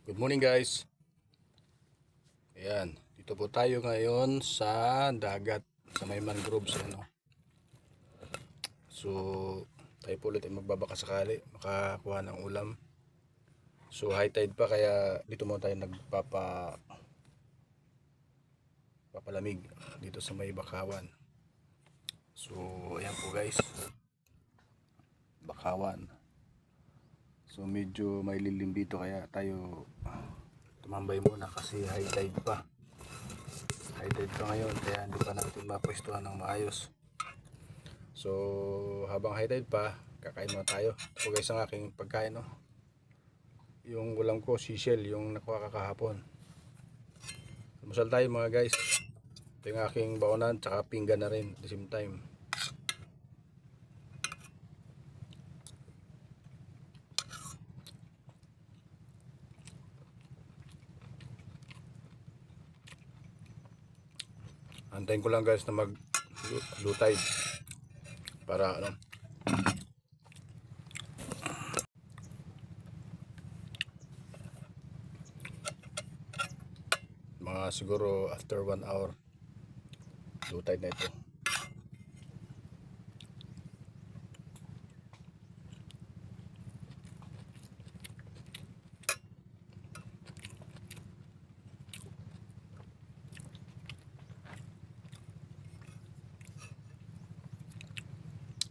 Good morning guys. Ayan, dito po tayo ngayon sa dagat sa may mangroves ano. So, tayo po ulit ay magbabaka sakali makakuha ng ulam. So, high tide pa kaya dito mo tayo papalamig dito sa may bakawan. So, ayan po guys. Bakawan. So, medyo may lilim dito kaya tayo tumambay muna kasi high tide pa. High tide pa ngayon kaya hindi pa natin mapwestuhan ng maayos. So habang high tide pa, kakain muna tayo. Ito guys ang aking pagkain, no? Yung ulam ko, seashell, yung nakuha kakahapon. Almusal tayo mga guys. Ito yung aking baonan, tsaka pinggan na rin at the same time. Antayin ko lang guys na mag low tide para ano, mga siguro after 1 hour low tide na ito.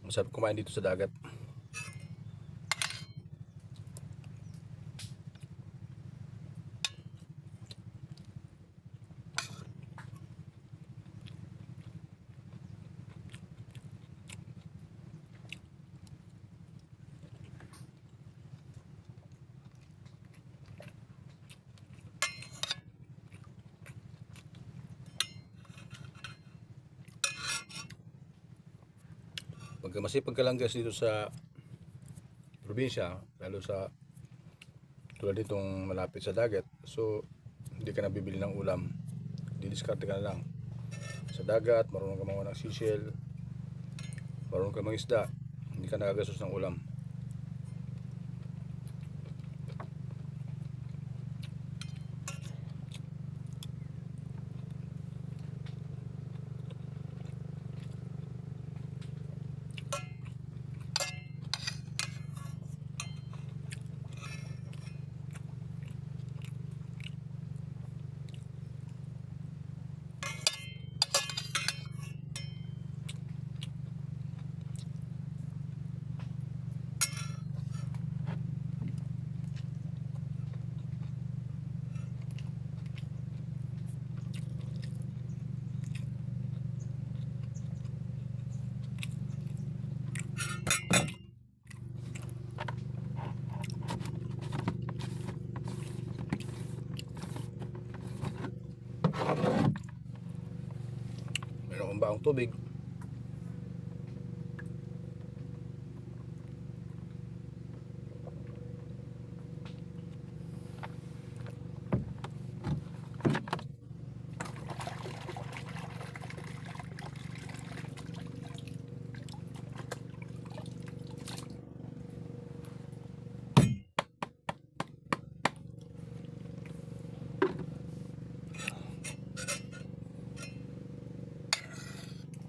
Masarap kumain dito sa dagat. Pagka masipag ka lang guys dito sa probinsya, lalo sa tulad ditong malapit sa dagat, so hindi ka na bibili ng ulam, didiskarte ka na lang sa dagat. Marunong ka mga ng seashell, marunong ka mangisda, hindi ka nagagastos ng ulam. Meron akong baong tubig.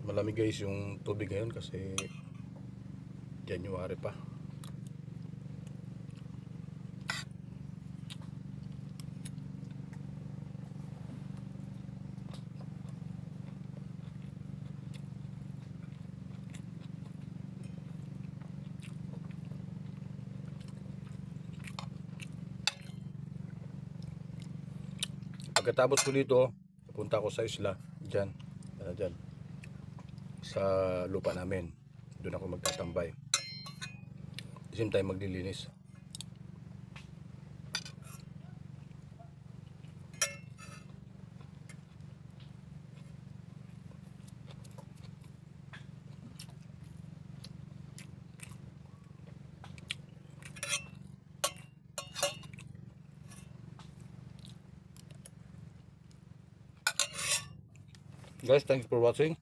Malamig guys yung tubig ngayon kasi January pa. Pagkatapos ko dito, pupunta ako sa isla, dyan, dyan, sa lupa namin. Doon ako magtatambay. At the same time maglilinis. Guys, thank you for watching.